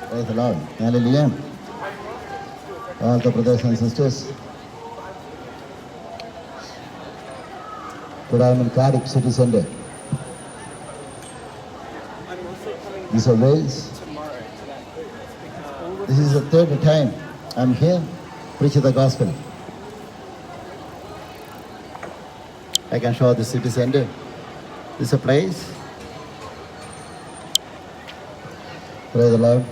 Praise the Lord. Hallelujah. All the brothers and sisters. Today I am in Cardiff City Centre. These are Wales. This is the third time I am here preaching the gospel. I can show the city centre. This is a place. Praise the Lord.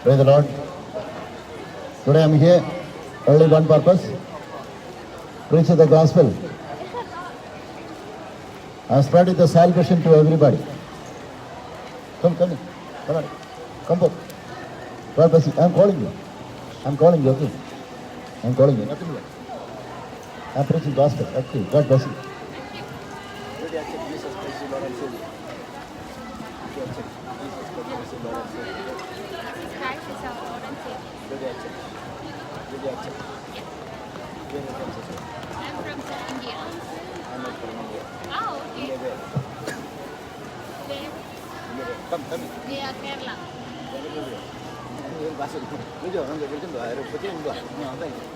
Praise the Lord. Today I am here, only one purpose, preach the gospel. I am spreading the salvation to everybody. Come on, come on. God bless you. I am calling you. Okay? I am calling you, nothing more. I am preaching gospel, okay? God bless you. I'm from India. Oh, okay. Come. Yeah, Kerala.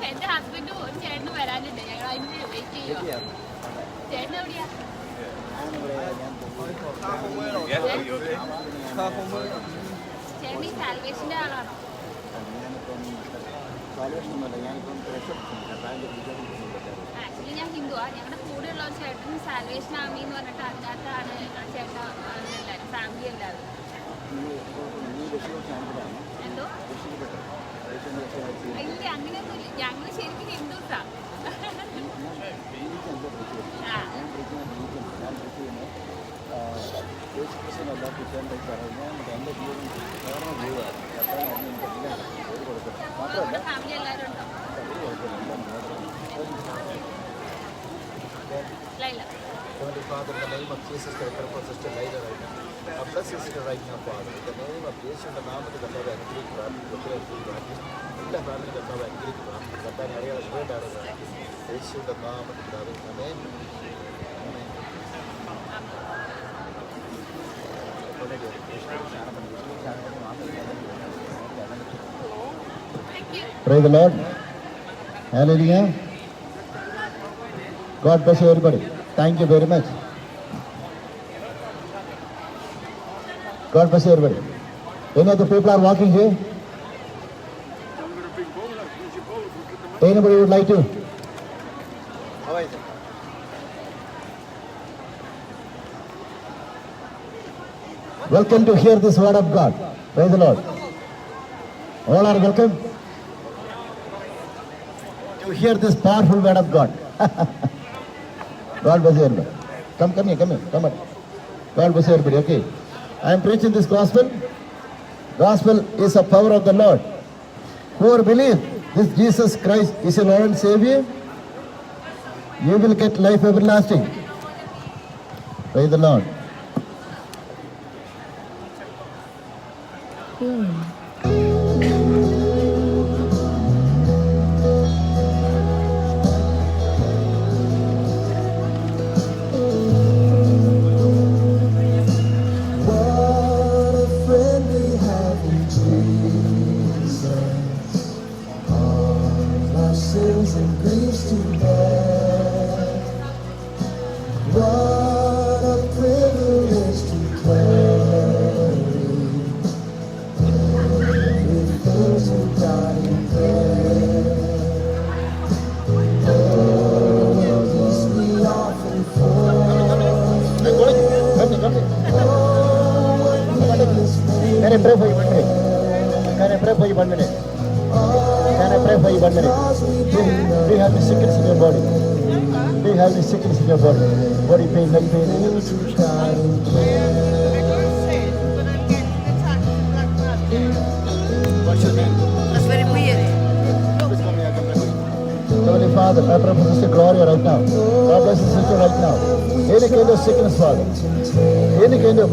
എൻ്റെ husband ചേട്ടന് വരാനുണ്ട്. ഞങ്ങൾ അതിന് wait ചെയ്യുക. ചേട്ടൻ എവിടെയാ? ചേട്ടൻ ഈ സാൽവേഷൻ്റെ ആളാണോ? ആക്ച്വലി ഞാൻ ഹിന്ദുവാ. ഞങ്ങളുടെ കൂടെയുള്ള ചേട്ടൻ സാൽവേഷൻ ആർമി എന്ന് പറഞ്ഞിട്ട് അതിനകത്താണ് ചേട്ടൻ എല്ലാവരും ഫാമിലി എല്ലാവരും. എന്തോ ഇല്ല, അങ്ങനെയൊന്നുമില്ല. ഞങ്ങൾ ശരിക്കും ഹിന്ദുസാ. ഫാമിലി എല്ലാവരും ഉണ്ടോ? Laila. Heavenly Father, in the name of Jesus, I pray for Sister Laila right now. Bless Sister right now, Father. In the name of Jesus, in the name of the Lord, I pray for the family of the Lord, I pray for the area of the Lord, Jesus, in the name of the Lord, Amen. Praise the Lord. Hallelujah. God bless you, everybody. Thank you very much. God bless you, everybody. Any of the people are walking here? Anybody would like to? Welcome to hear this word of God. Praise the Lord. All are welcome to hear this powerful word of God. God bless you, everybody. Come here. God bless you, everybody. Okay. I am preaching this gospel. Gospel is a power of the Lord. Whoever believes this Jesus Christ is your Lord and Savior, you will get life everlasting. Praise the Lord. Can I pray for you 1 minute? Can I pray for you 1 minute? Do you have any sickness in your body? Body pain, neck pain? What's your name? That's very weird. Heavenly Father, I pray for Sister Gloria right now. God bless the sister right now. Any kind of sickness, Father. Any kind of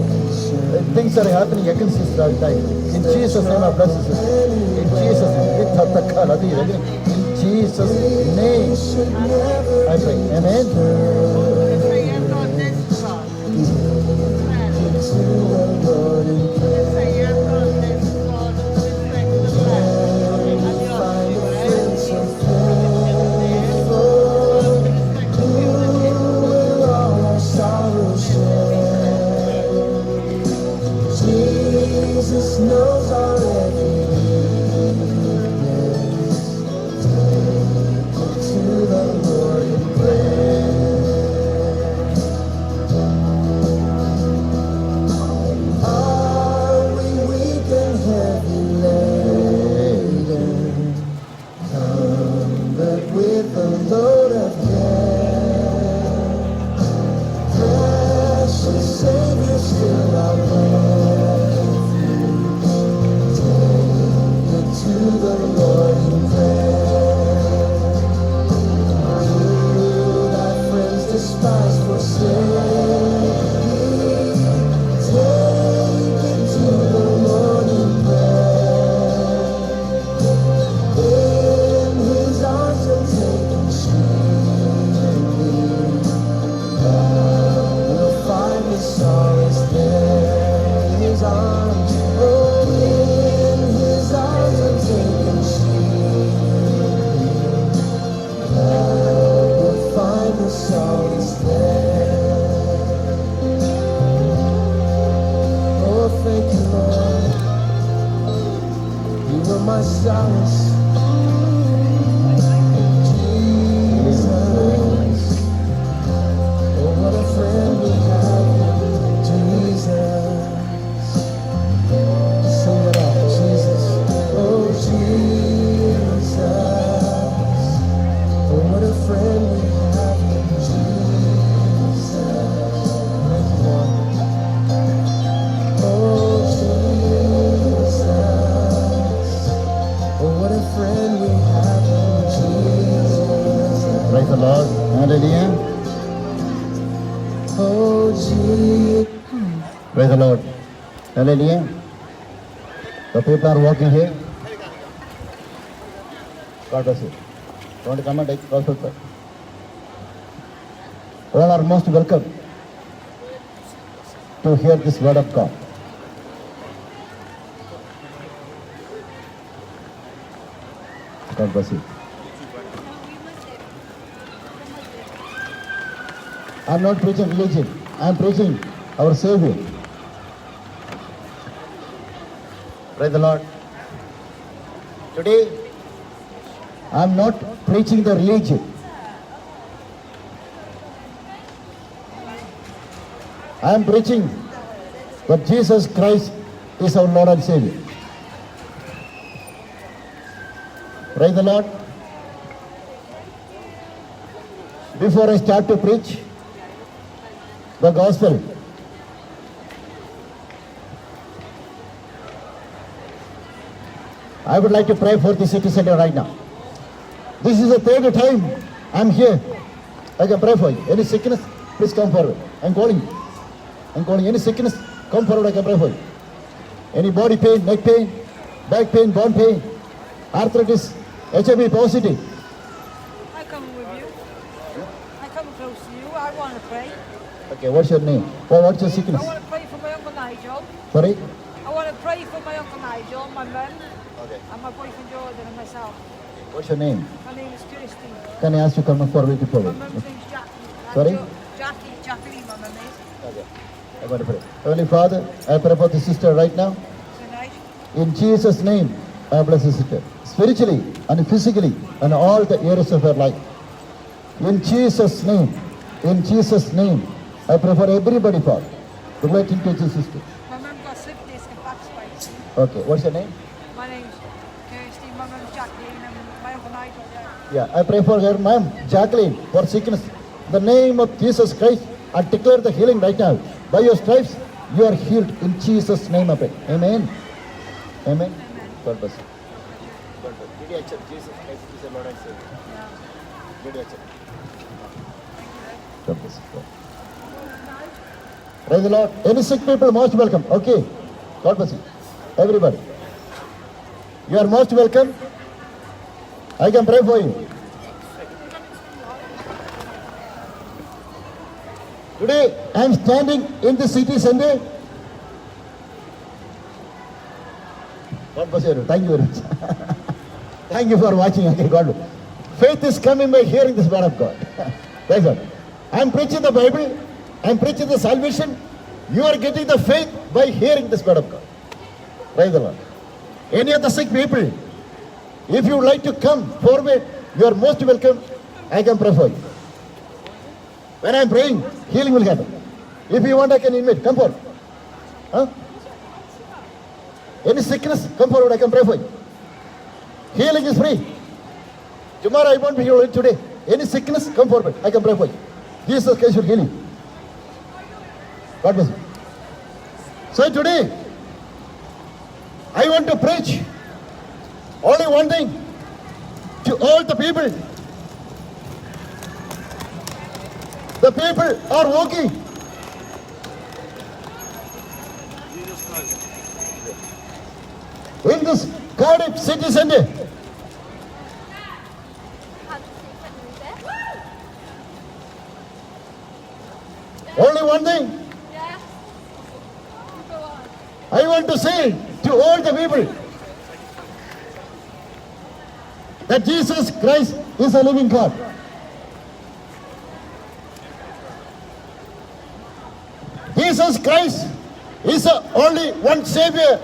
Things are happening against this time. In Jesus' name, I bless you. In Jesus' name. In Jesus' name, I pray. Amen. Jesus knows our every weakness. To the Lord in prayer. Are we weak and heavy laden? Come but with a load of care. Precious Savior, still our to the Lord in prayer. Do thy friends despise, forsake thee? Take it to the Lord in prayer. In his arms you'll take and sweetly. You'll find the solace there in his arms. Oh, in his arms you'll take and you'll find the solace there. Oh, thank you, Lord. You are my solace. Jesus. Oh, what a friend we have. Jesus. Sing it out, Jesus. Oh, Jesus. Oh, what a friend we have in Jesus. Thank you, Lord. Oh, Jesus. Oh, what a friend we have in Jesus. Praise the Lord. Hallelujah. Oh, Jesus. Praise the Lord. Hallelujah. The people are walking here. God bless you. You want to come and take gospel prayer? All are most welcome to hear this word of God. God bless you. I am not preaching religion. I am preaching our Savior. Praise the Lord. Today, I am not preaching the religion. I am preaching that Jesus Christ is our Lord and Savior. Praise the Lord. Before I start to preach the gospel, I would like to pray for the city center right now. This is the third time I'm here. I can pray for you. Any sickness, please come forward. I'm calling you. I'm calling any sickness, come forward, I can pray for you. Any body pain, neck pain, back pain, bone pain, arthritis, HIV positive. I come with you. I come close to you. I want to pray. Okay, what's your name? Or what's your sickness? I want to pray for my Uncle Nigel. Sorry? I want to pray for my Uncle Nigel, my mum, Okay. and my boyfriend Jordan and myself. What's your name? My name is Kirsty. Can I ask you to come forward to My forward? mum's name's Jackie. Sorry? Jacqueline, my mum is. Okay. I'm going to pray. Heavenly Father, I pray for the sister right now. Tonight. In Jesus' name, I bless the sister. Spiritually and physically and all the areas of her life. In Jesus' name, I pray for everybody, Father. Relating to the sister. My mum got slip disc and back spikes. Okay, what's your name? My name's Kirsty, my mum's Jacqueline, and my Uncle Nigel there. Yeah, I pray for her mom, Jacqueline, for sickness. In the name of Jesus Christ, I declare the healing right now. By your stripes, you are healed. In Jesus' name, I pray. Amen. Amen. God bless you. God bless you. Did you accept Jesus Christ is the Lord and Savior? Yeah. Did you accept? God bless you. Praise the Lord. Any sick people, most welcome. Okay. God bless you. Everybody. You are most welcome. I can pray for you. Today, I am standing in the city center. God bless you. Thank you very much. Thank you for watching. Okay, God bless. Faith is coming by hearing this word of God. Praise God. I am preaching the Bible. I am preaching the salvation. You are getting the faith by hearing this word of God. Praise the Lord. Any of the sick people, if you would like to come forward, you are most welcome. I can pray for you. When I am praying, healing will happen. If you want, I can invite. Come forward. Huh? Any sickness, come forward. I can pray for you. Healing is free. Tomorrow I won't be healed today. Any sickness, come forward. I can pray for you. Jesus Christ will heal you. God bless you. So today, I want to preach only one thing to all the people. The people are walking. In this Cardiff city center. Only one thing. Yeah. Go on. I want to say to all the people that Jesus Christ is a living God. Jesus Christ is the only one Savior.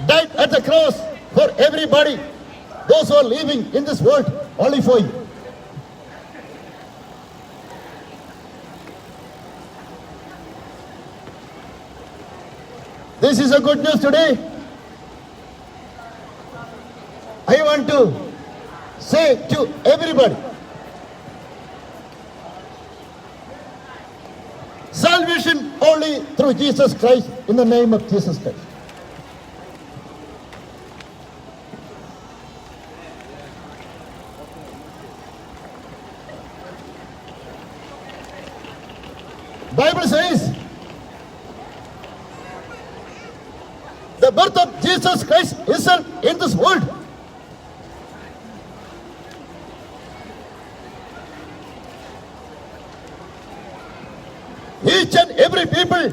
Died at the cross for everybody. Those who are living in this world, only for you. This is a good news today. I want to say to everybody, salvation only through Jesus Christ, in the name of Jesus Christ. Bible says the birth of Jesus Christ is in this world. Each and every people,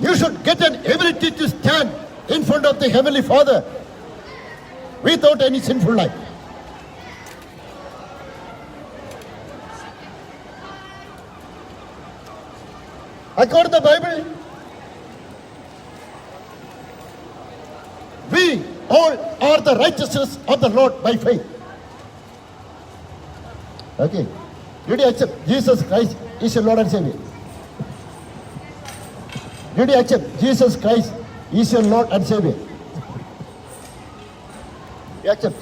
you should get an ability to stand in front of the Heavenly Father without any sinful life. According to the Bible, we all are the righteousness of the Lord by faith. Okay. Did you accept Jesus Christ is your Lord and Savior? Did you accept Jesus Christ is your Lord and Savior? You accept.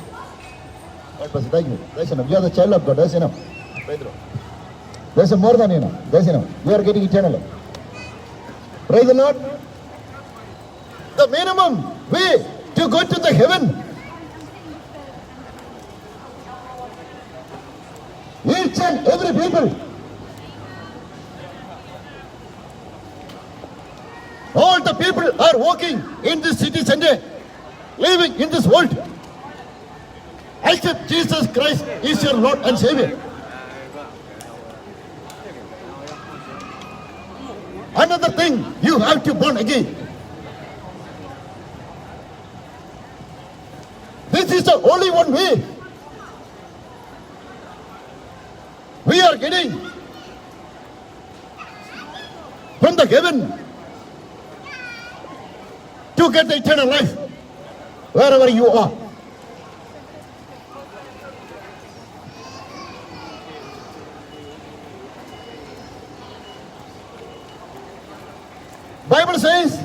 God bless you. Thank you. That's enough. You are the child of God. That's enough. Praise the Lord. There's more than enough. That's enough. You are getting eternal life. Praise the Lord. The minimum way to go to the heaven. Each and every people. All the people are walking in this city center, living in this world. Accept Jesus Christ is your Lord and Savior. Another thing, you have to born again. This is the only one way. We are getting from the heaven to get the eternal life wherever you are. Bible says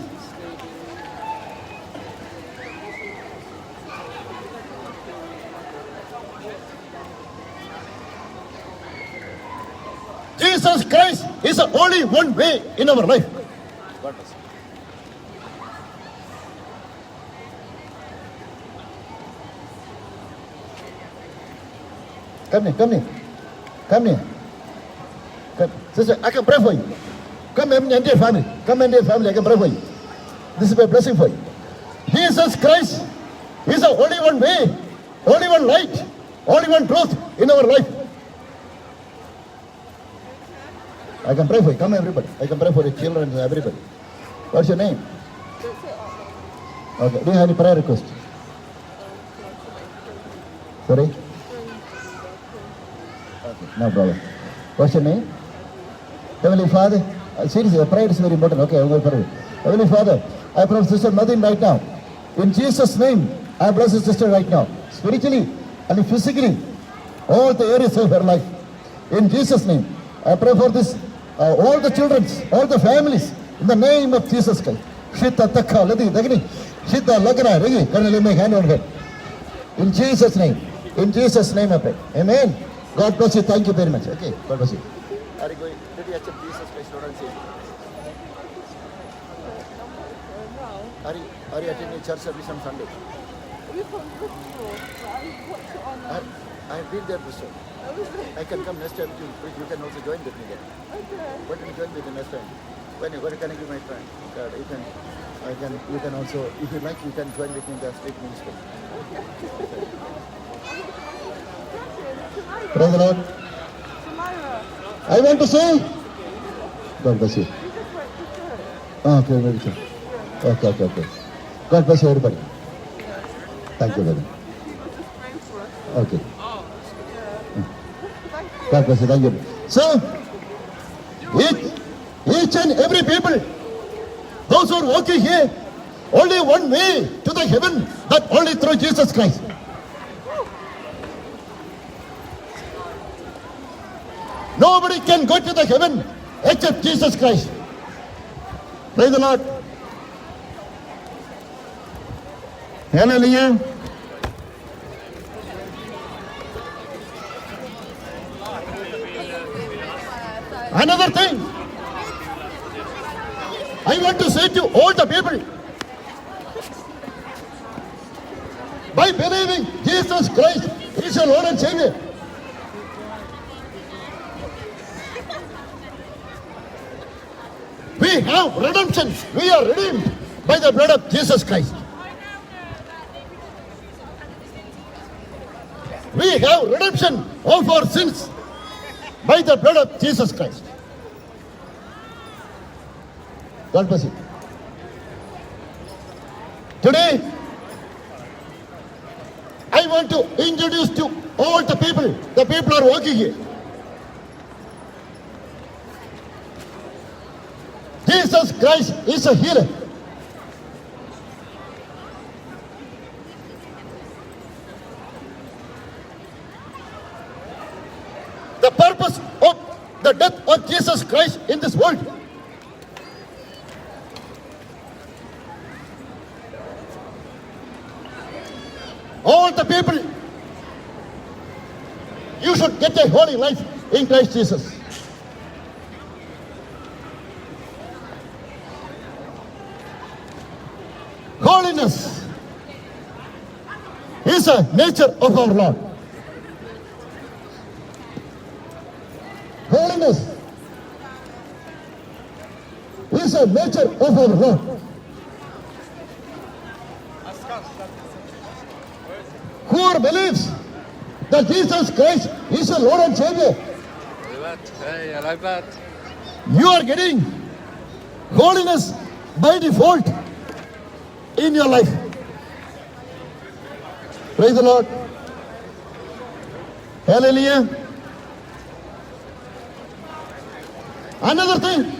Jesus Christ is the only one way in our life. Come here, come here, come here. Come. Sister, I can pray for you. Come and enter your family. Come and enter your family. I can pray for you. This is my blessing for you. Jesus Christ is the only one way, only one light, only one truth in our life. I can pray for you. Come everybody. I can pray for your children and everybody. What's your name? Okay. Do you have any prayer request? Sorry? Okay. No problem. What's your name? Heavenly Father. Seriously, prayer is very important. Okay, I'm going to pray. Heavenly Father, I pray for Sister Nadine right now. In Jesus' name, I bless the sister right now. Spiritually and physically, all the areas of her life. In Jesus' name, I pray for this, all the children, all the families, in the name of Jesus Christ. Shita Takha, Ladi, Dagni, Shita Lagana, Rigi, can you lay my hand on her? In Jesus' name, I pray. Amen. God bless you. Thank you very much. Okay, God bless you. Are you going? Did you accept Jesus Christ, Lord and Savior? Are you attending church service on Sunday? We from Bristol. I watch it on. I've been there before. I can come next time. You can also join with me there. Okay. Why don't you join me the next time? When you can I give my friend? You can also, if you like, you can join with me in the street ministry. Praise the Lord. Tomorrow. I want to say, God bless you. You just went to church. Okay, very good. Okay. God bless you, everybody. Thank you very much. People just praying for us. Okay. Thank you. God bless you. Thank you. So, each and every people, those who are walking here, only one way to the heaven, that only through Jesus Christ. Nobody can go to the heaven except Jesus Christ. Praise the Lord. Hallelujah. Another thing, I want to say to all the people, by believing Jesus Christ is your Lord and Savior, we have redemption. We are redeemed by the blood of Jesus Christ. We have redemption of our sins by the blood of Jesus Christ. God bless you. Today, I want to introduce to all the people are working here. Jesus Christ is a healer. The purpose of the death of Jesus Christ in this world all the people, you should get a holy life in Christ Jesus. Holiness is a nature of our Lord. Holiness is a nature of our Lord. Whoever believes that Jesus Christ is the Lord and Savior, you are getting holiness by default in your life. Praise the Lord. Hallelujah. Another thing,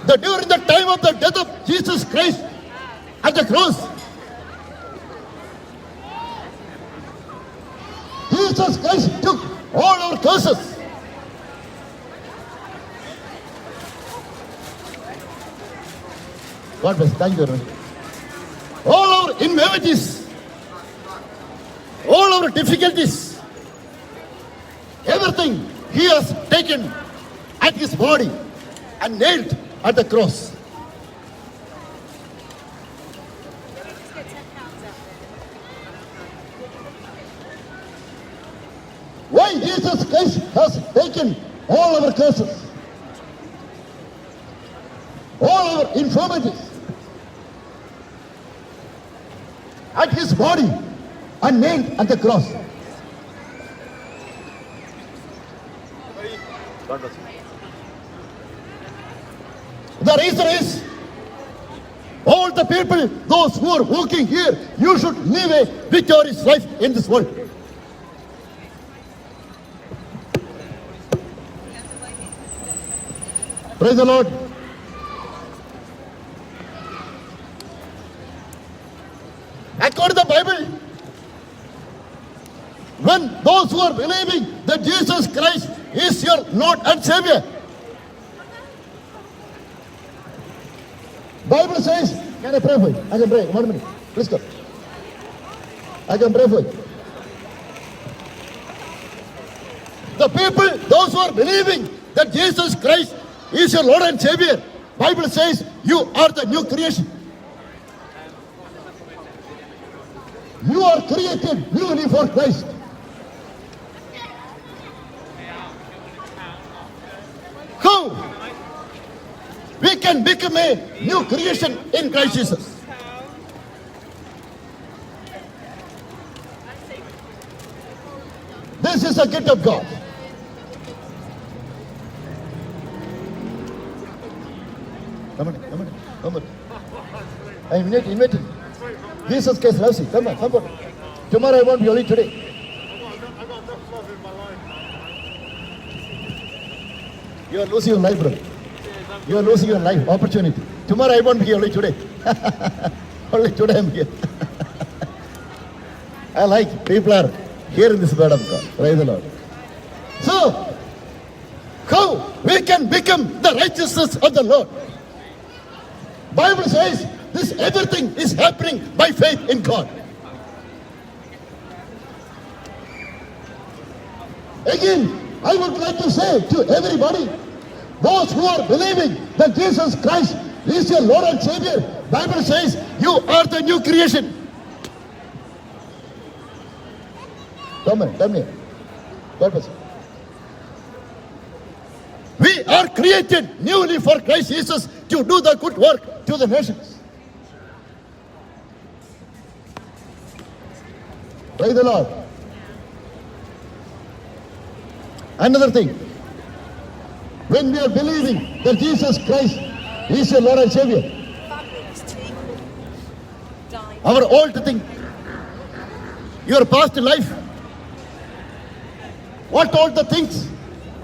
that during the time of the death of Jesus Christ at the cross, Jesus Christ took all our curses. God bless. Thank you very much. All our infirmities, all our difficulties, everything He has taken at His body and nailed at the cross. Why Jesus Christ has taken all our curses? all our infirmities at his body and nailed at the cross. God bless you. The reason is, all the people, those who are working here, you should live a victorious life in this world. Praise the Lord. According to the Bible, when those who are believing that Jesus Christ is your Lord and Savior, Bible says, can I pray for you? I can pray. 1 minute. Please come. I can pray for you. The people, those who are believing that Jesus Christ is your Lord and Savior, Bible says you are the new creation. You are created newly for Christ. How we can become a new creation in Christ Jesus? This is a gift of God. Come on, come on, come on. I invite him. Jesus Christ loves you. Come on, come on. Tomorrow I won't be only today. You are losing your life, brother. You are losing your life opportunity. Tomorrow I won't be here, only today. Only today I'm here. I like people are hearing this word of God. Praise the Lord. So, how we can become the righteousness of the Lord? Bible says this everything is happening by faith in God. Again, I would like to say to everybody, those who are believing that Jesus Christ is your Lord and Savior, Bible says you are the new creation. Come here. God bless you. We are created newly for Christ Jesus to do the good work to the nations. Praise the Lord. Another thing, when we are believing that Jesus Christ is your Lord and Savior, Fabulous team. Died. our old thing, your past life, what all the things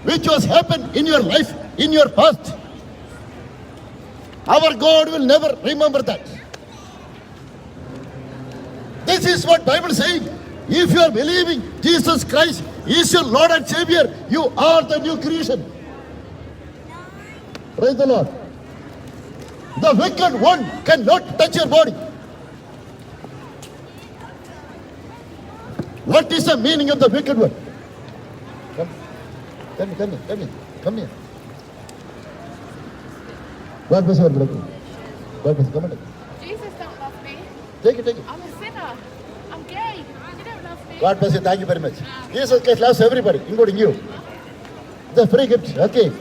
which was happened in your life, in your past, our God will never remember that. This is what Bible says. If you are believing Jesus Christ is your Lord and Savior, you are the new creation. Praise the Lord. The wicked one cannot touch your body. What is the meaning of the wicked one? Come here. God bless you, brother. God bless you. Come on. Jesus don't love me. Take it. I'm a sinner. I'm gay. You don't love me. God bless you. Thank you very much. Jesus Christ loves everybody, including you. The free gift. Okay.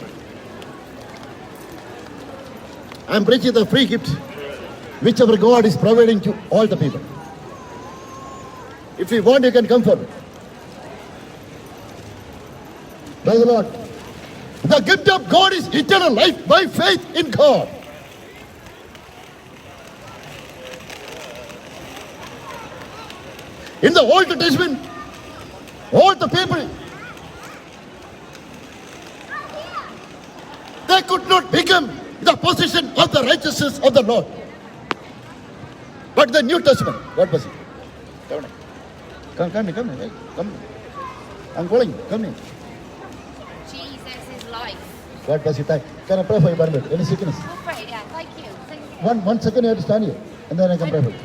I'm preaching the free gift which our God is providing to all the people. If you want, you can come forward. Praise the Lord. The gift of God is eternal life by faith in God. In the Old Testament, all the people, they could not become the possession of the righteousness of the Lord. But the New Testament, what was it? Come here. I'm calling you. Come here. Jesus is life. God bless you. Can I pray for you, Barbara? Any sickness? We'll pray, yeah. Thank you. Thank you. 1 second, you have to stand here, and then I can pray for you.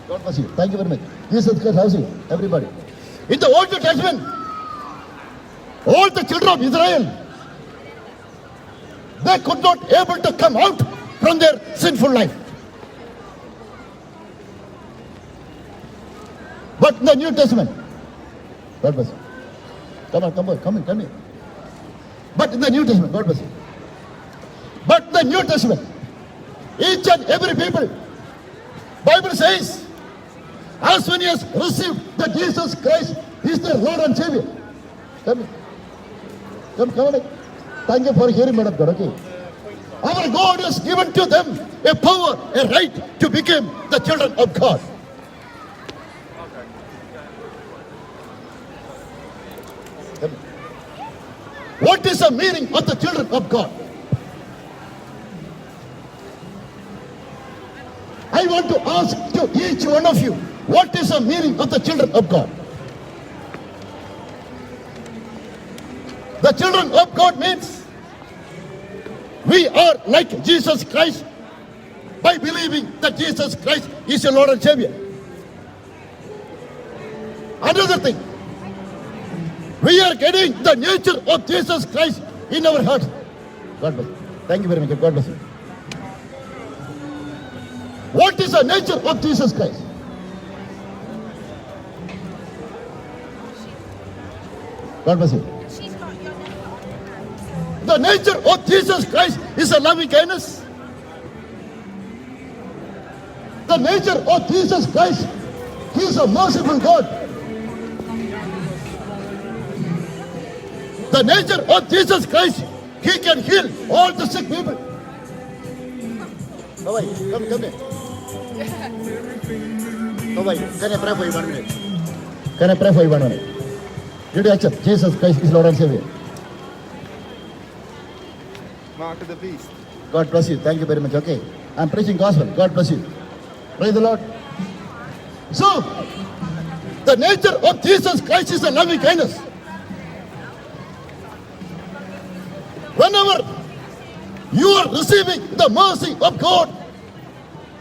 God bless you. Thank you very much. Jesus Christ loves you, everybody. In the Old Testament, all the children of Israel, they could not able to come out from their sinful life. But in the New Testament, God bless you. Come here. But in the New Testament, God bless you. But the New Testament, each and every people. Bible says, as many as received that Jesus Christ is their Lord and Savior. Come, on. Thank you for hearing, Madam God. Okay. Our God has given to them a power, a right to become the children of God. Come. What is the meaning of the children of God? I want to ask to each one of you, what is the meaning of the children of God? The children of God means we are like Jesus Christ by believing that Jesus Christ is your Lord and Savior. Another thing, we are getting the nature of Jesus Christ in our hearts. God bless you. Thank you very much. God bless you. What is the nature of Jesus Christ? God bless you. She's not your neighbor. The nature of Jesus Christ is a loving kindness. The nature of Jesus Christ, He is a merciful God. The nature of Jesus Christ, He can heal all the sick people. How are you? Come here. How are you? Can I pray for you 1 minute? Can I pray for you 1 minute? Did you accept Jesus Christ is Lord and Savior? Mark of the beast. God bless you. Thank you very much. Okay. I'm preaching gospel. God bless you. Praise the Lord. So, the nature of Jesus Christ is a loving kindness. Whenever you are receiving the mercy of God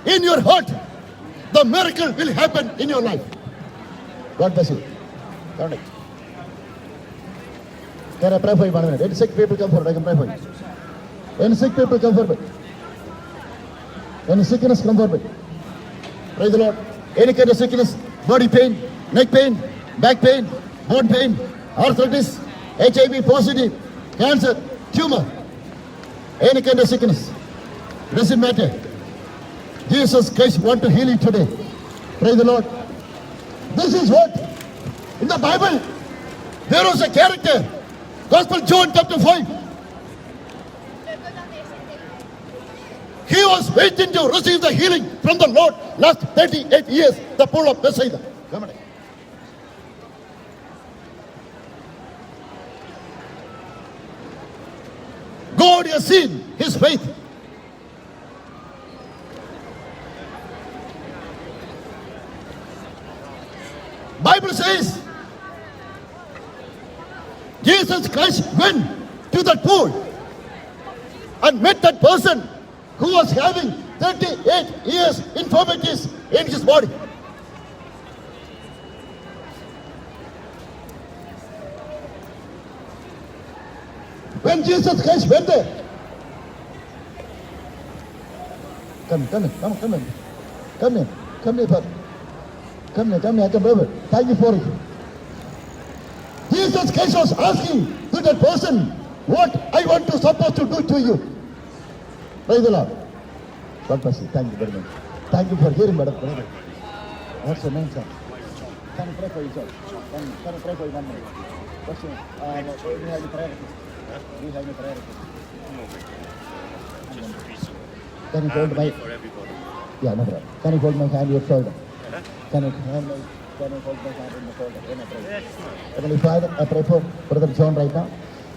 in your heart, the miracle will happen in your life. God bless you. Turn it. Can I pray for you 1 minute? Any sick people come forward, I can pray for you. Any sick people come forward. Any sickness come forward. Praise the Lord. Any kind of sickness, body pain, neck pain, back pain, bone pain, arthritis, HIV positive, cancer, tumor, any kind of sickness. Doesn't matter. Jesus Christ wants to heal you today. Praise the Lord. This is what in the Bible there was a character. Gospel John chapter 5. He was waiting to receive the healing from the Lord last 38 years, the pool of Bethesda. Come on. God has seen his faith. Bible says Jesus Christ went to that pool and met that person who was having 38 years infirmities in his body. When Jesus Christ went there, come here, Father. Come here, I can brother. Thank you for it. Jesus Christ was asking to that person, what I want to supposed to do to you. Praise the Lord. God bless you. Thank you very much. Thank you for hearing, brother. What's your name, sir? Can I pray for you, sir? Can I pray for you 1 minute? What's your name? We have the prayer. We have the prayer. Can you hold my... Yeah, no problem. Can you hold my hand in your shoulder? Can you hold my hand in the shoulder? When I pray. Heavenly Father, I pray for Brother John right now.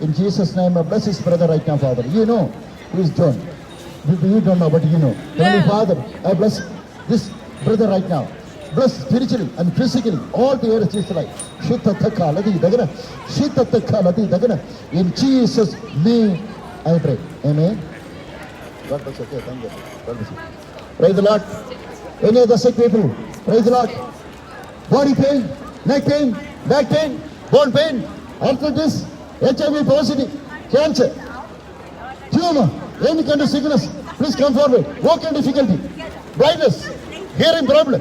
In Jesus' name, I bless his brother right now, Father. You know who is John. You don't know, but you know. Heavenly Father, I bless this brother right now. Bless spiritually and physically all the areas of his life. In Jesus' name, I pray. Amen. God bless you. Okay, thank you. God bless you. Praise the Lord. Any other sick people? Praise the Lord. Body pain, neck pain, back pain, bone pain, arthritis, HIV positive, cancer, tumor, any kind of sickness, please come forward. Walking difficulty, blindness, hearing problem,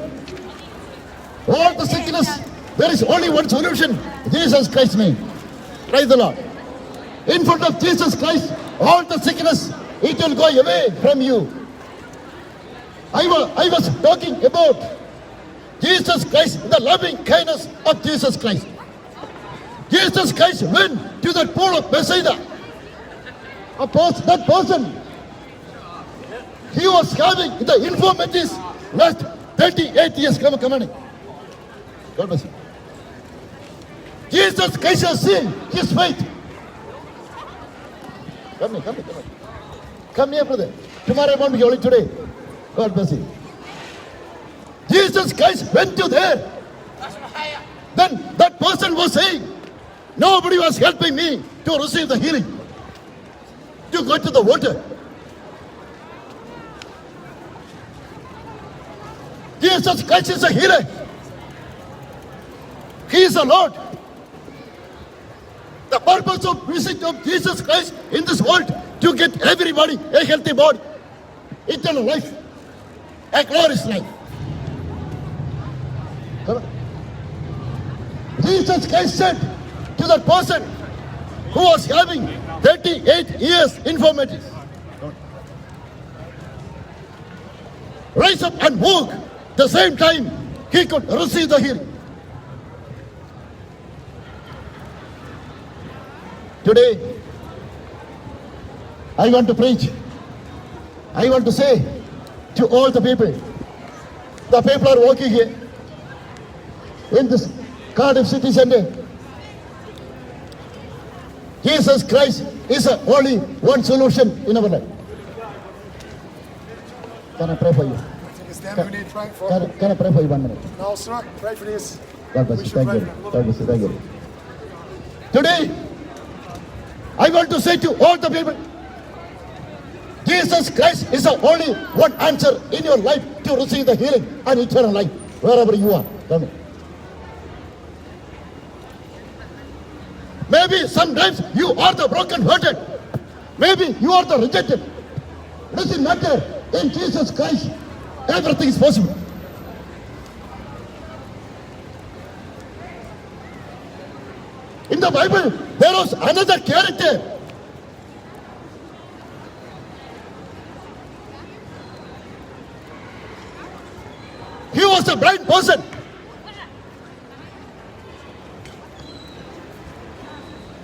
all the sickness, there is only one solution, Jesus Christ's name. Praise the Lord. In front of Jesus Christ, all the sickness, it will go away from you. I was talking about Jesus Christ, the loving kindness of Jesus Christ. Jesus Christ went to that pool of Bethesda. That person, he was having the infirmities last 38 years. Come on. God bless you. Jesus Christ has seen his faith. Come here. Come here, brother. Tomorrow won't be holy today. God bless you. Jesus Christ went to there. Then that person was saying, nobody was helping me to receive the healing. To go to the water. Jesus Christ is a healer. He is the Lord. The purpose of visit of Jesus Christ in this world to get everybody a healthy body, eternal life, a glorious life. Come on. Jesus Christ said to that person who was having 38 years infirmities, rise up and walk. The same time he could receive the healing. Today, I want to preach. I want to say to all the people are working here in this Cardiff City Center. Jesus Christ is the only one solution in our life. Can I pray for you? It's them we need praying for. Can I pray for you 1 minute? No, sir. Pray for this. God bless We you. should Thank you. pray. God bless you. Thank you. Today, I want to say to all the people, Jesus Christ is the only one answer in your life to receive the healing and eternal life, wherever you are. Come here. Maybe sometimes you are the broken-hearted. Maybe you are the rejected. It doesn't matter. In Jesus Christ, everything is possible. In the Bible, there was another character. He was a blind person.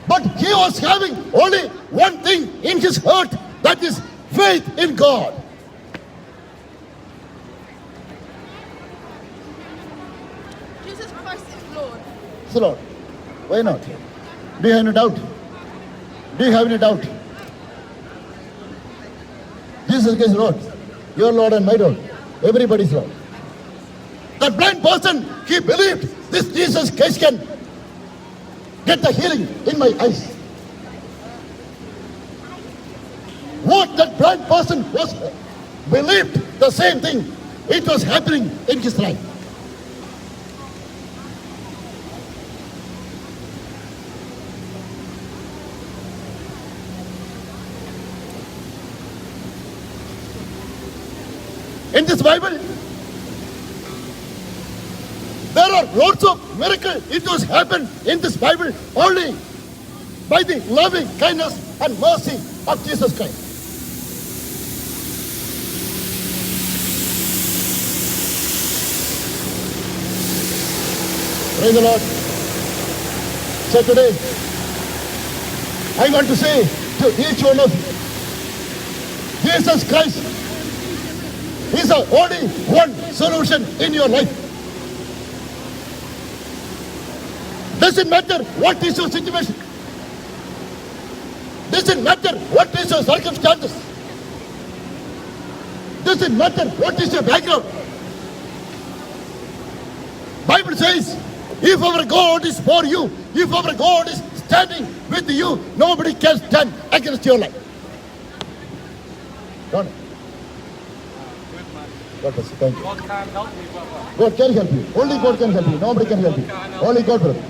But he was having only one thing in his heart, that is faith in God. Jesus Christ is Lord. So Lord, why not? Do you have any doubt? Do you have any doubt? Jesus is Lord. Your Lord and my Lord. Everybody's Lord. That blind person, he believed this Jesus Christ can get the healing in my eyes. What that blind person was believed the same thing. It was happening in his life. In this Bible, there are lots of miracles. It was happened in this Bible only by the loving kindness and mercy of Jesus Christ. Praise the Lord. So today, I want to say to each one of you, Jesus Christ is the only one solution in your life. Doesn't matter what is your situation. Doesn't matter what is your circumstances. Doesn't matter what is your background. Bible says, if our God is for you, if our God is standing with you, nobody can stand against your life. God bless you. Thank you. God can't help me, brother. God can help you. Only God can help you. Nobody can help you. Only God, brother.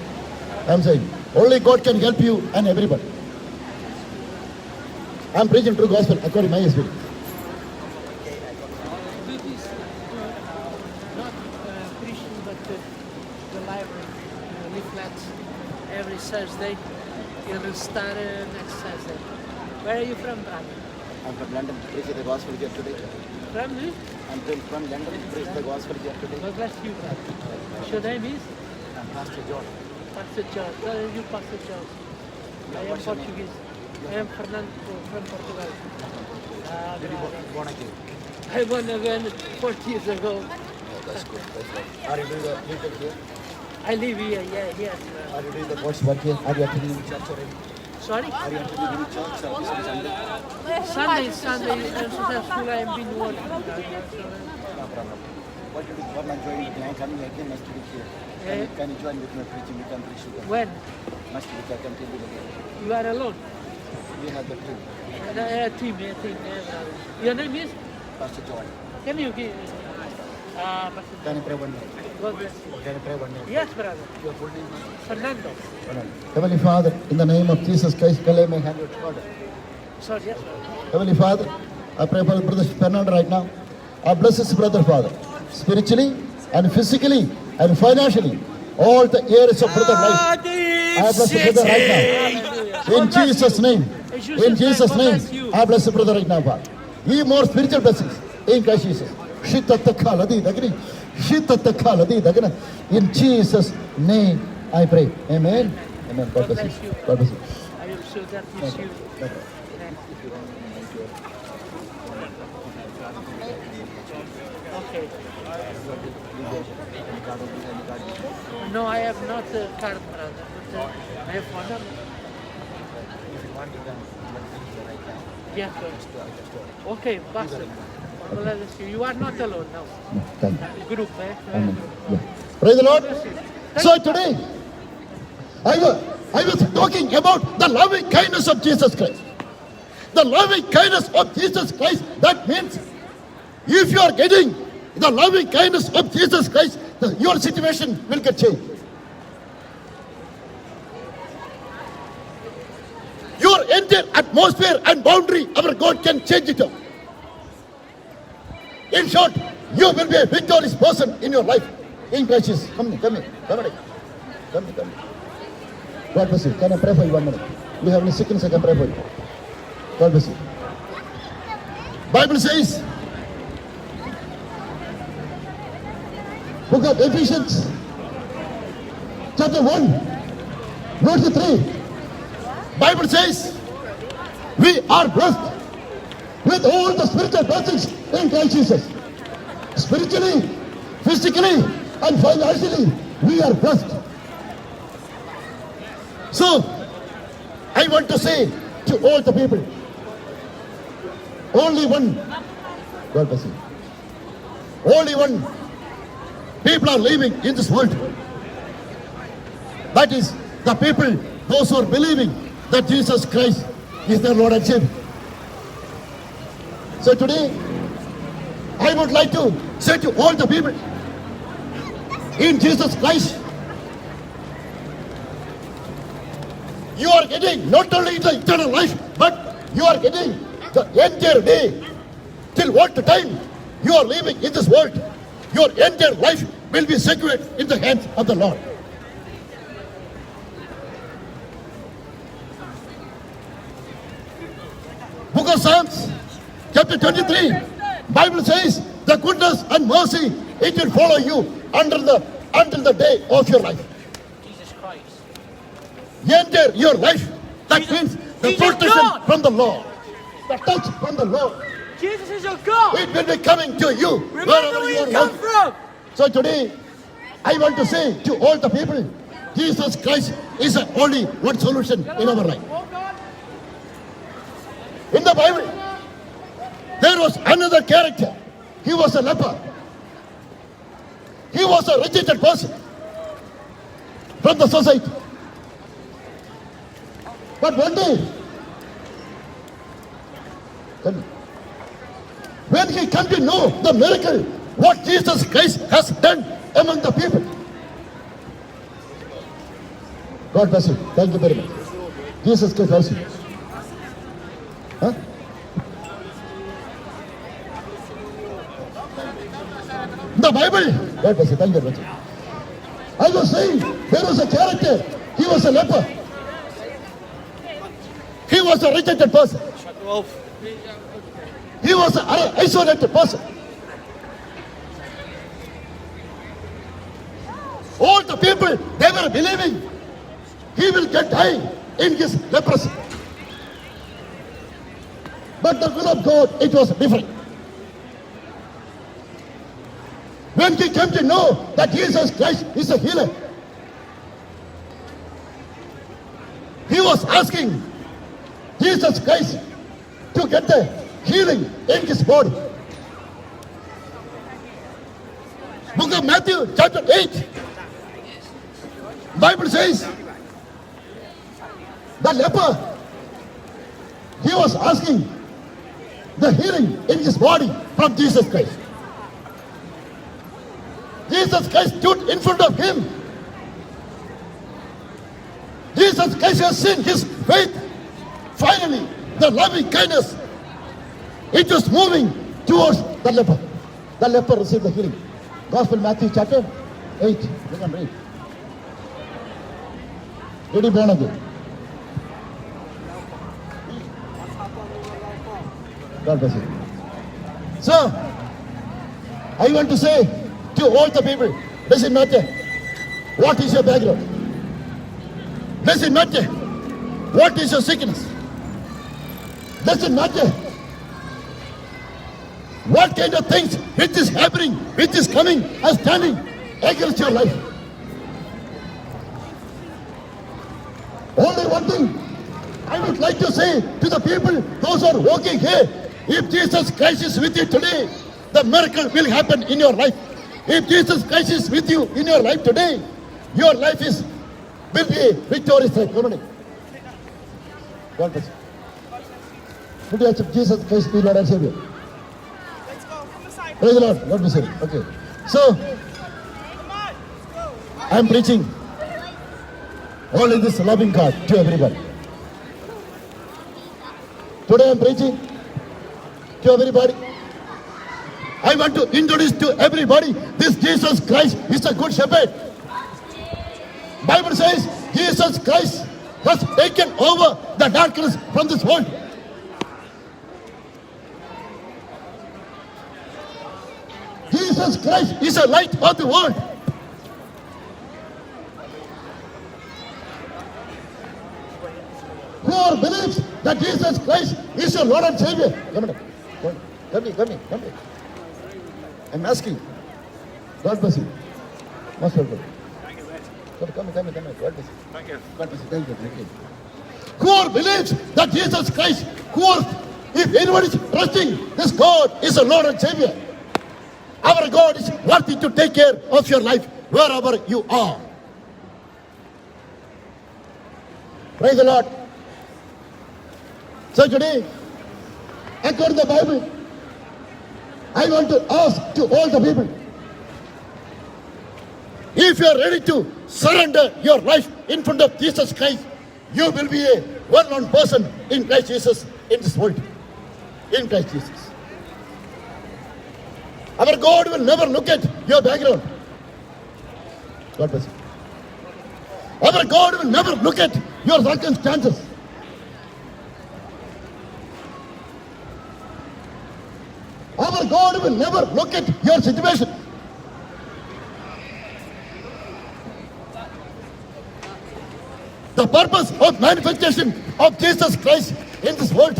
I'm saying, only God can help you and everybody. I'm preaching true gospel according to my experience. Not preaching, but the library, leaflets, every Thursday. It'll start next Thursday. Where are you from, brother? I'm from London, preaching the gospel here today. From who? I'm from London, preach the gospel here today. God bless you, brother. Your name is? I'm Pastor John. Pastor George. Where are you, Pastor George? I am what's your name? Portuguese. I am Fernando from Portugal. Did you born again? I won again 40 years ago. Oh, that's good. That's good. Are you doing the meeting here? I live here, yes. Are you doing the God's work here? Are you attending any church already? Sorry? Are you attending any church service on Sunday? Sunday, Sunday school I have been working. No problem. What you do? Come and join with me. I'm coming again next week here. Can you join with my preaching? You can preach together. When? Next week I can tell you again. You are alone? We have the team. Team, brother. Your name is? Pastor John. Can you give? Pastor Can you pray one minute? God bless you. Can you pray one minute? Yes, brother. Your full name? Fernando. Heavenly Father, in the name of Jesus Christ, can I lay my hand on your shoulder? Sorry, yes, brother. Heavenly Father, I pray for Brother Fernando right now. I bless his brother, Father, spiritually and physically and financially. All the areas of brother life. I bless the brother right now. In Jesus' name. In Jesus' name, I bless the brother right now, Father. Give more spiritual blessings in Christ Jesus. In Jesus' name, I pray. Amen. Amen. God bless you. God bless you. I am sure that is you. Okay. No, I have not a card, brother, but I have phone number. If you want, you can right now. Yes, sir. Okay, Pastor. God bless you. You are not alone now. Thank you. Group, Amen. Yeah. Praise the Lord. So today, I was talking about the loving kindness of Jesus Christ. The loving kindness of Jesus Christ, that means if you are getting the loving kindness of Jesus Christ, your situation will get changed. Your entire atmosphere and boundary, our God can change it up. In short, you will be a victorious person in your life. In Christ Jesus. Come here. Come here. God bless you. Can I pray for you 1 minute? You have any sickness, I can pray for you. God bless you. Bible says, book of Ephesians, chapter 1, verse 3. Bible says, we are blessed with all the spiritual blessings in Christ Jesus. Spiritually, physically, and financially, we are blessed. So, I want to say to all the people, only one, God bless you, only one people are living in this world. That is the people, those who are believing that Jesus Christ is their Lord and Savior. So today, I would like to say to all the people, in Jesus Christ, you are getting not only the eternal life, but you are getting the entire day. Till what time you are living in this world, your entire life will be secured in the hands of the Lord. Book of Psalms, chapter 23, Bible says, the goodness and mercy, it will follow you until the day of your life. Jesus Christ. Enter your life. That means the He's your protection God. from the Lord, the touch from the Lord. Jesus is your God. It will be coming to you Remember wherever where you you come are. from. So today, I want to say to all the people, Jesus Christ is the only one solution in our life. In the Bible, there was another character. He was a leper. He was a rejected person from the society. But one day, when he came to know the miracle, what Jesus Christ has done among the people. God bless you. Thank you very much. Jesus Christ bless you. Huh? The Bible. God bless you. Thank you very much. I was saying, there was a character. He was a leper. He was a rejected person. He was an isolated person. All the people, they were believing he will get high in his leprosy. But the will of God, it was different. When he came to know that Jesus Christ is a healer, he was asking Jesus Christ to get the healing in his body. Book of Matthew, chapter 8. Bible says, the leper, he was asking the healing in his body from Jesus Christ. Jesus Christ stood in front of him. Jesus Christ has seen his faith. Finally, the loving kindness, it was moving towards the leper. The leper received the healing. Gospel Matthew chapter 8. You can read. Did he born again? God bless you. So, I want to say to all the people, doesn't matter what is your background. Doesn't matter what is your sickness. Doesn't matter what kind of things which is happening, which is coming and standing against your life. Only one thing I would like to say to the people, those who are walking here, if Jesus Christ is with you today, the miracle will happen in your life. If Jesus Christ is with you in your life today, your life will be a victorious life. Come on. God bless you. Would you accept Jesus Christ be Lord and Savior? Praise the Lord. God bless you. Okay. So, I am preaching only this loving God to everybody. Today I am preaching to everybody. I want to introduce to everybody this Jesus Christ is a good shepherd. Bible says Jesus Christ has taken over the darkness from this world. Jesus Christ is a light of the world. Whoever believes that Jesus Christ is your Lord and Savior. Come here. I'm asking. God bless you. Most welcome. Come. God bless you. Thank you. God bless you. Thank you. Whoever believes that Jesus Christ, if anyone is trusting this God is a Lord and Savior, our God is worthy to take care of your life wherever you are. Praise the Lord. So today, according to the Bible, I want to ask to all the people, if you are ready to surrender your life in front of Jesus Christ, you will be a well-known person in Christ Jesus in this world. In Christ Jesus. Our God will never look at your background. God bless you. Our God will never look at your circumstances. Our God will never look at your situation. The purpose of manifestation of Jesus Christ in this world.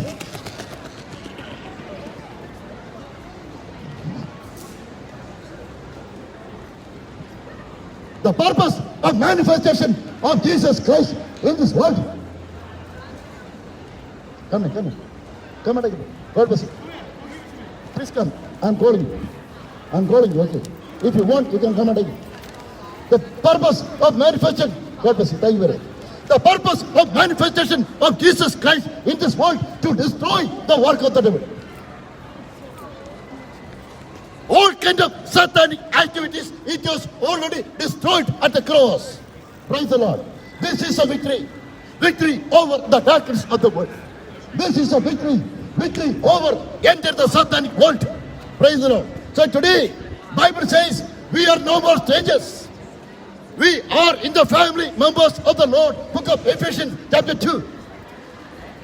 The purpose of manifestation of Jesus Christ in this world. Come in. Come and God bless you. Please come. I'm calling you. Okay. If you want, you can come and take it. The purpose of manifestation. God bless you. Thank you very much. The purpose of manifestation of Jesus Christ in this world to destroy the work of the devil. All kind of satanic activities, it was already destroyed at the cross. Praise the Lord. This is a victory. Victory over the darkness of the world. This is a victory. Victory over enter the satanic world. Praise the Lord. So today, Bible says we are no more strangers. We are in the family members of the Lord. Book of Ephesians chapter 2.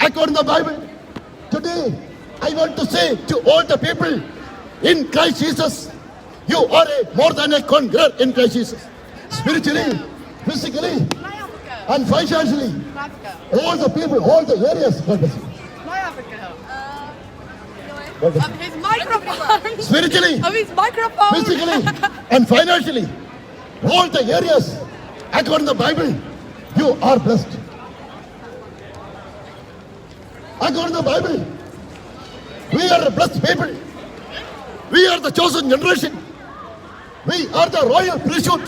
According to the Bible, today I want to say to all the people in Christ Jesus, you are more than a conqueror in Christ Jesus. Spiritually, physically, and financially. All the people, all the areas. God bless you. God bless you. His microphone. Spiritually, His microphone. physically, and financially. All the areas. According to the Bible, you are blessed. According to the Bible, we are a blessed people. We are the chosen generation. We are the royal priesthood.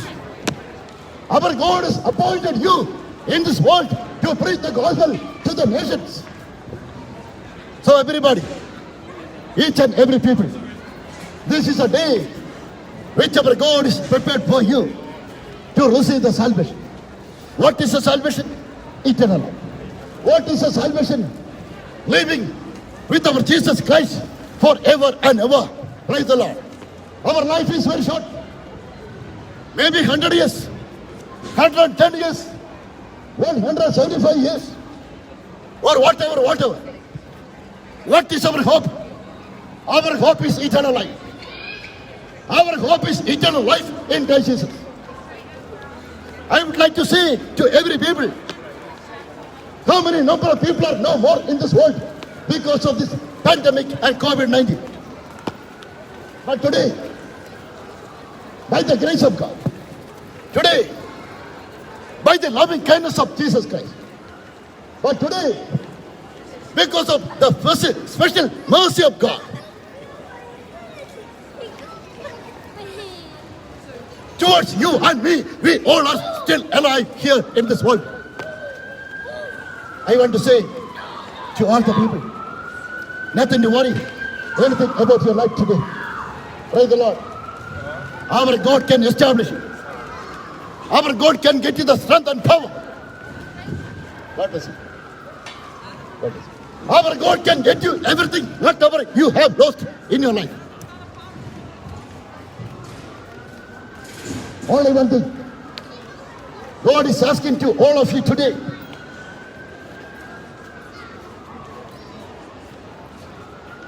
Our God has appointed you in this world to preach the gospel to the nations. So everybody, each and every people, this is a day which our God is prepared for you to receive the salvation. What is the salvation? Eternal life. What is the salvation? Living with our Jesus Christ forever and ever. Praise the Lord. Our life is very short. Maybe 100 years, 110 years, 175 years, or whatever. What is our hope? Our hope is eternal life. Our hope is eternal life in Christ Jesus. I would like to say to every people, how many number of people are no more in this world because of this pandemic and COVID-19. But today, by the grace of God, today, by the loving kindness of Jesus Christ, but today, because of the special mercy of God, towards you and me, we all are still alive here in this world. I want to say to all the people, nothing to worry, anything about your life today. Praise the Lord. Our God can establish it. Our God can get you the strength and power. God bless you. God bless you. Our God can get you everything, whatever you have lost in your life. Only one thing. God is asking to all of you today.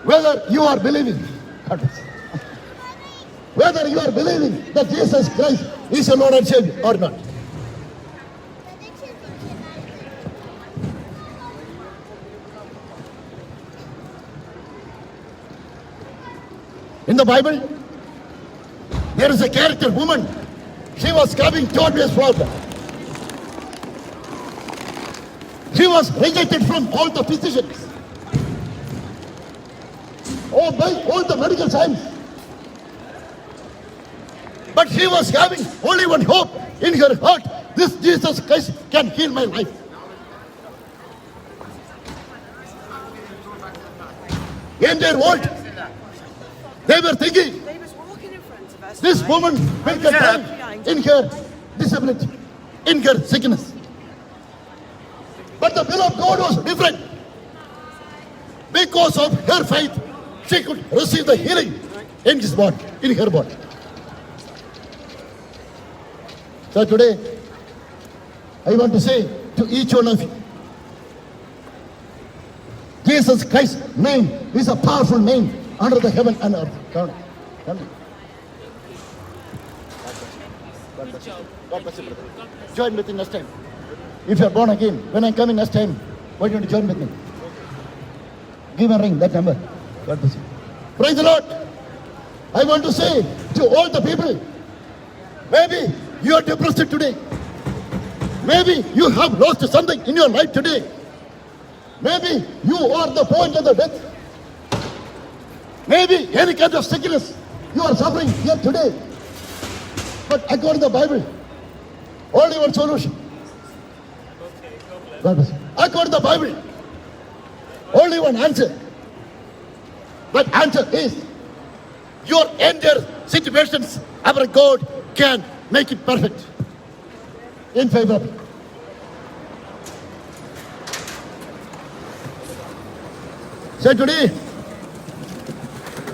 Whether you are believing, God bless you. Whether you are believing that Jesus Christ is your Lord and Savior or not. In the Bible, there is a character woman. She was having tedious problem. She was rejected from all the physicians. Or by all the medical science. But she was having only one hope in her heart. This Jesus Christ can heal my life. In their world, they were thinking, They was walking in front of us. this woman will get healed in her disability, in her sickness. But the will of God was different. Because of her faith, she could receive the healing in his body, in her body. So today, I want to say to each one of you, Jesus Christ's name is a powerful name under the heaven and earth. Come. God bless you. God bless you, brother. Join with me next time. If you are born again, when I come in next time, why don't you join with me? Give a ring, that number. God bless you. Praise the Lord. I want to say to all the people, maybe you are depressed today. Maybe you have lost something in your life today. Maybe you are the point of the death. Maybe any kind of sickness you are suffering here today. But according to the Bible, only one solution. God bless you. According to the Bible, only one answer. That answer is your entire situations, our God can make it perfect in favor of you. So today,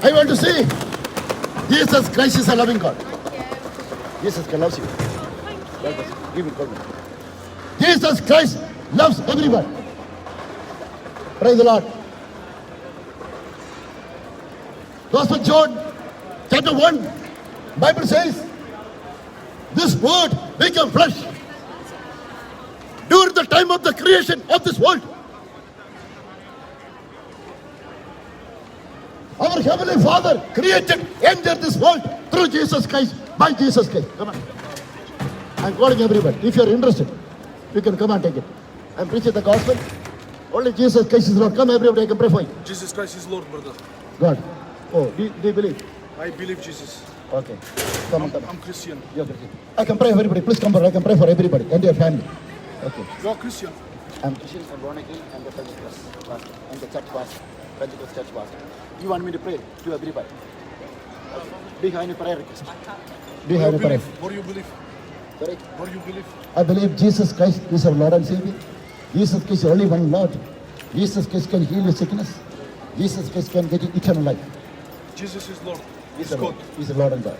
I want to say, Jesus Christ is a loving God. Jesus Christ loves you. God bless you. Give it, God bless you. Jesus Christ loves everyone. Praise the Lord. Gospel John, chapter 1, Bible says, this word became flesh during the time of the creation of this world. Our Heavenly Father created, entered this world through Jesus Christ, by Jesus Christ. Come on. I'm calling everybody. If you're interested, you can come and take it. I'm preaching the gospel. Only Jesus Christ is Lord. Come everybody, I can pray for you. Jesus Christ is Lord, brother. God. Oh, do you believe? I believe Jesus. Okay. Come on, come on. I'm Christian. You're Christian. I can pray for everybody. Please come forward. I can pray for everybody and your family. Okay. You're Christian. I'm Christian and born again and the Pentecost pastor and the church pastor, Pentecost church pastor. You want me to pray to everybody? Behind a prayer request. behind a prayer. What do you believe? Sorry? What do you believe? I believe Jesus Christ is our Lord and Savior. Jesus Christ is only one Lord. Jesus Christ can heal your sickness. Jesus Christ can get you eternal life. Jesus is Lord. He's He's the God. Lord. He's the Lord and God.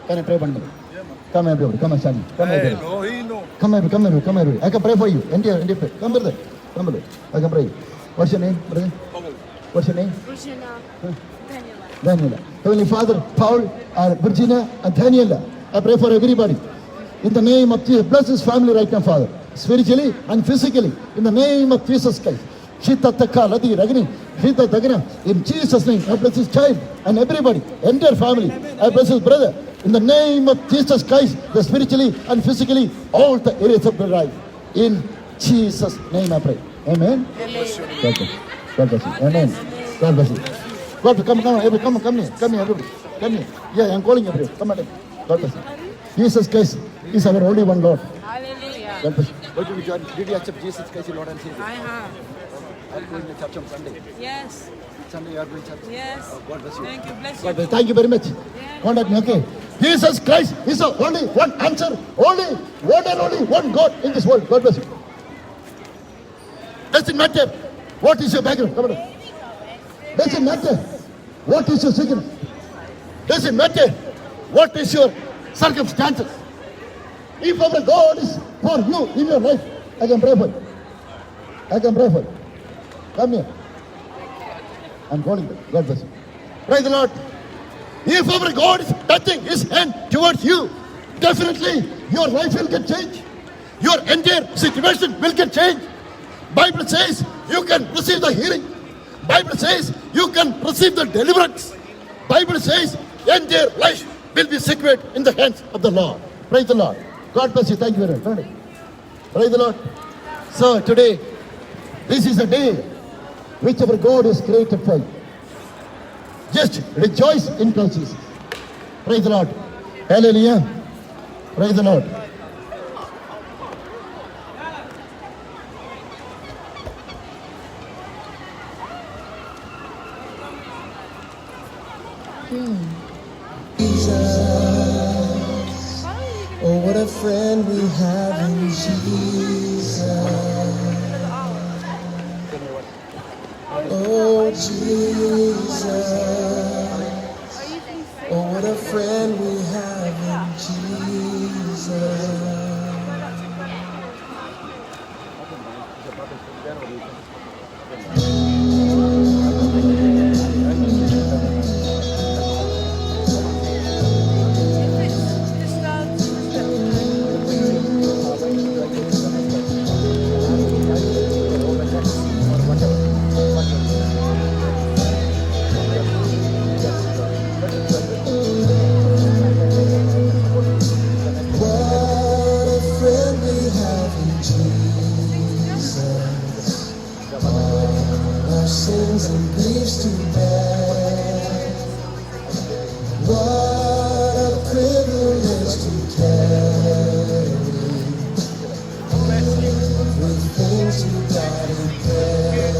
Can I pray one minute? Yeah, man. Come everybody. Come and stand. Come Hey, everybody. no, he no. Come everybody. Come everybody. Come everybody. I can pray for you. India. Pray. Come brother. Come brother. I can pray. What's your name, brother? Paul. What's your name? Virginia, Daniela. Daniela. Heavenly Father, Paul, Virginia, and Daniela. I pray for everybody. In the name of Jesus, bless this family right now, Father. Spiritually and physically. In the name of Jesus Christ. Shita Taka, Ladi, Ragini, Shita Dagana. In Jesus' name, I bless his child and everybody, entire family. I bless his brother. In the name of Jesus Christ, the spiritually and physically, all the areas of their life. In Jesus' name I pray. Amen. God bless you. God bless you. Amen. God bless you. God, come, everybody, come here. Come here, everybody. Come here. Yeah, I'm calling everybody. Come on. God bless you. Jesus Christ is our only one Lord. Hallelujah. God bless you. Why did you join? Did you accept Jesus Christ, your Lord and Savior? I have. Are you going to church on Sunday? Yes. Sunday you are going to church? Yes. Oh, God bless you. Thank you. Bless God you. bless you. Thank you very much. Contact me, okay? Jesus Christ is the only one answer, only one and only one God in this world. God bless you. Doesn't matter what is your background. Come on. Doesn't matter what is your sickness. Doesn't matter what is your circumstances. If our God is for you in your life, I can pray for you. I can pray for you. Come here. I'm calling them. God bless you. Praise the Lord. If our God is touching his hand towards you, definitely your life will get changed. Your entire situation will get changed. Bible says you can receive the healing. Bible says you can receive the deliverance. Bible says entire life will be secured in the hands of the Lord. Praise the Lord. God bless you. Thank you very much. Praise the Lord. So today, this is a day which our God has created for you. Just rejoice in Christ Jesus. Praise the Lord. Hallelujah. Praise the Lord. Oh, what a friend we have in Jesus. Oh, Jesus. Oh, what a friend we have in Jesus. What a friend we have in Jesus. All our sins and griefs to bear. What a privilege to carry everything to God in prayer.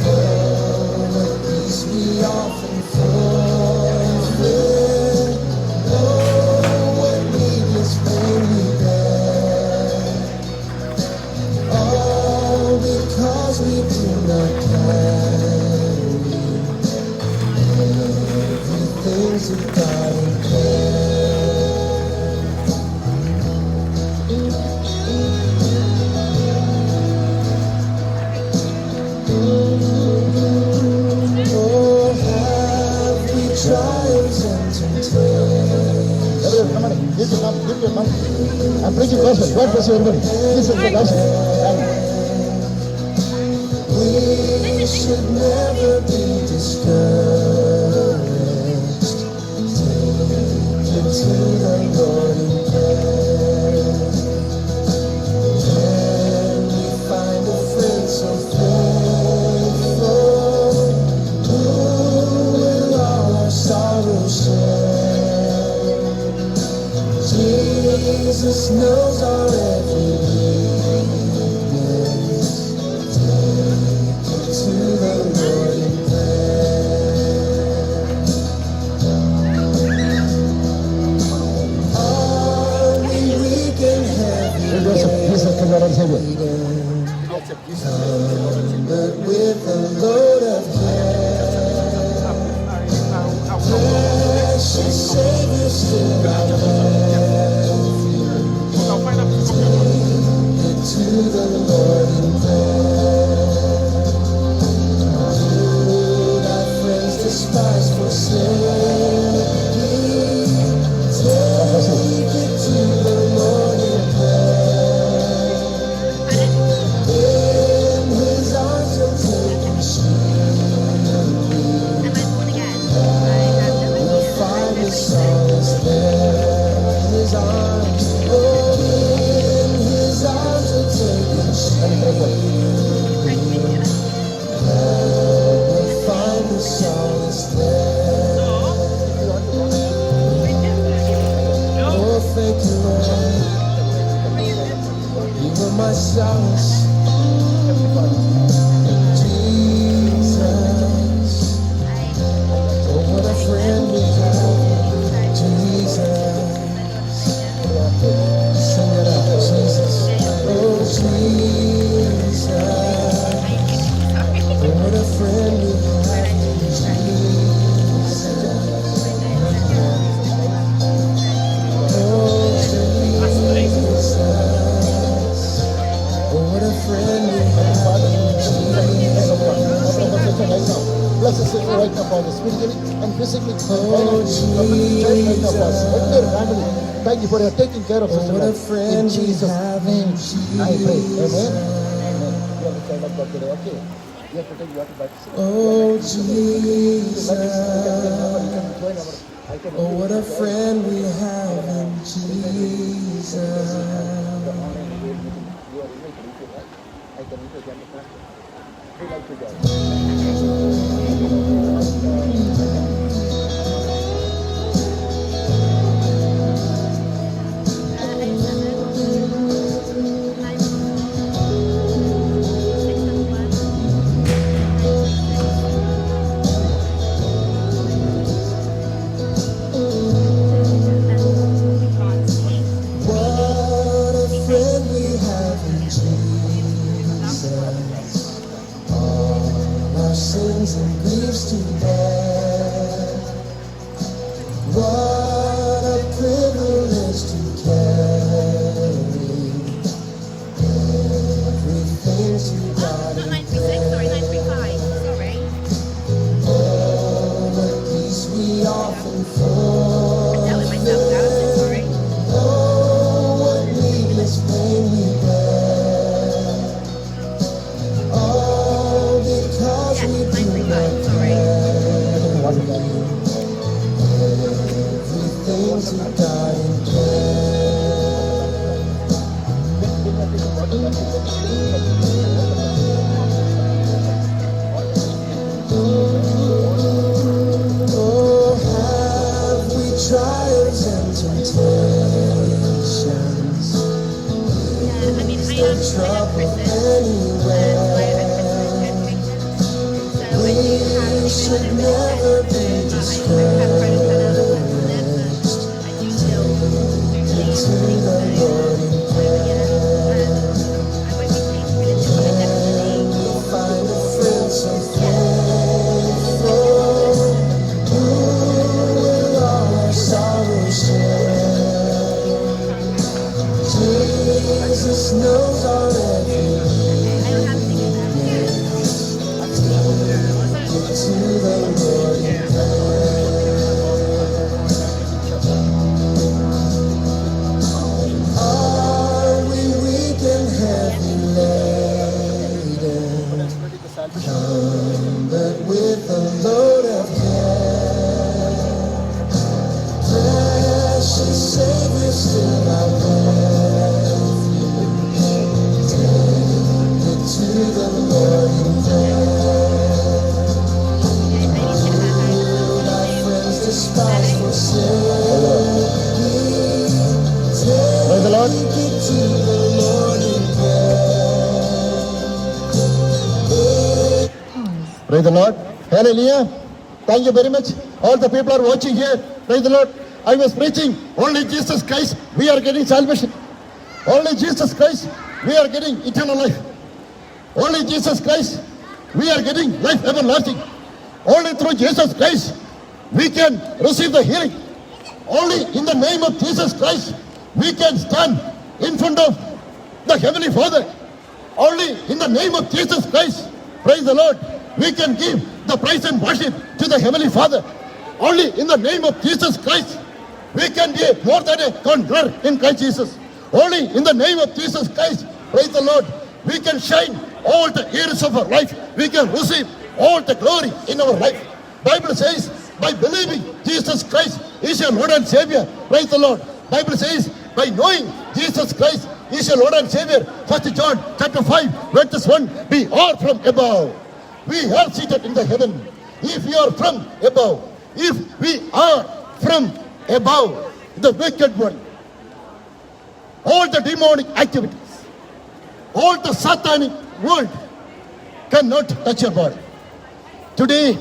Oh, what peace we often forfeit. Oh, what needless pain we bear. All because we do not carry everything to God in prayer. Oh, trials and temptations. Everybody, come on. Give your money. I'm preaching gospel. God bless you, everybody. This is the gospel. Thank you. We should never be discouraged. Take it to the Lord in prayer. Then we find a friend so faithful, who will all our sorrows share. Jesus knows our every weakness. To the Lord in prayer. Are we weak and heavy? Jesus, come Lord and Savior. But with a load of care, precious Savior, still I take it to the Lord in prayer. Despise forsake me. Take it to the Lord in prayer. In His arms you'll take and shield me. You'll find a solace there in His arms. Oh, in His arms you'll take and shield me. Find the solace there. Oh, thank you, Lord. You were my solace. Jesus. Oh, what a friend we have. Jesus. Sing it out, Jesus. Oh, Jesus. Oh, what a friend we have. Bless us right now, Father, spiritually and physically. Right now, Father. Family. Thank you for your taking care of Sister What a Life. friend In Jesus' name, I pray. Amen. Jesus. Amen. You have to stand up God today, okay? You have to take water back. Oh, Jesus. Oh, what a friend we have in Jesus. I can invite you. We like to go. What a friend we have in Jesus. All our sins and griefs to bear. What a privilege to carry everything to God in prayer. Oh, what peace we often forfeit. Oh, what needless pain we bear. All because we do not care. Everything to God in Oh, have we trials and temptations? The trouble anywhere. We should never be discouraged. Take to the Lord in prayer. And we'll find a friend so faithful, who will all our sorrows share. Jesus knows our every despise forsake me. Praise the Lord. Take it to the Lord in prayer. Praise the Lord. Hallelujah. Thank you very much. All the people are watching here. Praise the Lord. I was preaching, only Jesus Christ, we are getting salvation. Only Jesus Christ, we are getting eternal life. Only Jesus Christ, we are getting life everlasting. Only through Jesus Christ, we can receive the healing. Only in the name of Jesus Christ, we can stand in front of the Heavenly Father. Only in the name of Jesus Christ, praise the Lord, we can give the praise and worship to the Heavenly Father. Only in the name of Jesus Christ, we can be more than a conqueror in Christ Jesus. Only in the name of Jesus Christ, praise the Lord, we can shine all the years of our life. We can receive all the glory in our life. Bible says, by believing Jesus Christ is your Lord and Savior, praise the Lord. Bible says, by knowing Jesus Christ is your Lord and Savior, 1 John chapter 5, verse 1, we are from above. We are seated in the heaven. If we are from above, if we are from above, the wicked one, all the demonic activities, all the satanic world cannot touch your body. Today,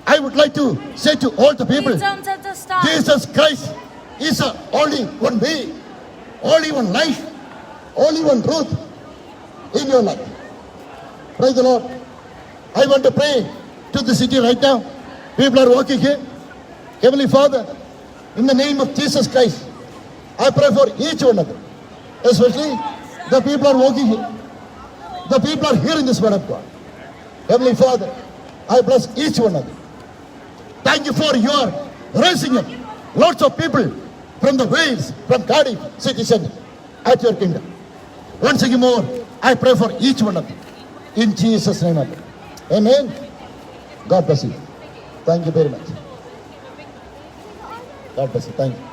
I would like to say to all the people, Jesus Christ is the only one way, only one life, only one truth in your life. Praise the Lord. I want to pray to the city right now. People are walking here. Heavenly Father, in the name of Jesus Christ, I pray for each one of them. Especially the people are walking here. The people are hearing this word of God. Heavenly Father, I bless each one of them. Thank you for your raising up lots of people from the Wales, from Cardiff city center at your kingdom. Once again more, I pray for each one of them. In Jesus' name I pray. Amen. God bless you. Thank you very much. God bless you. Thank you.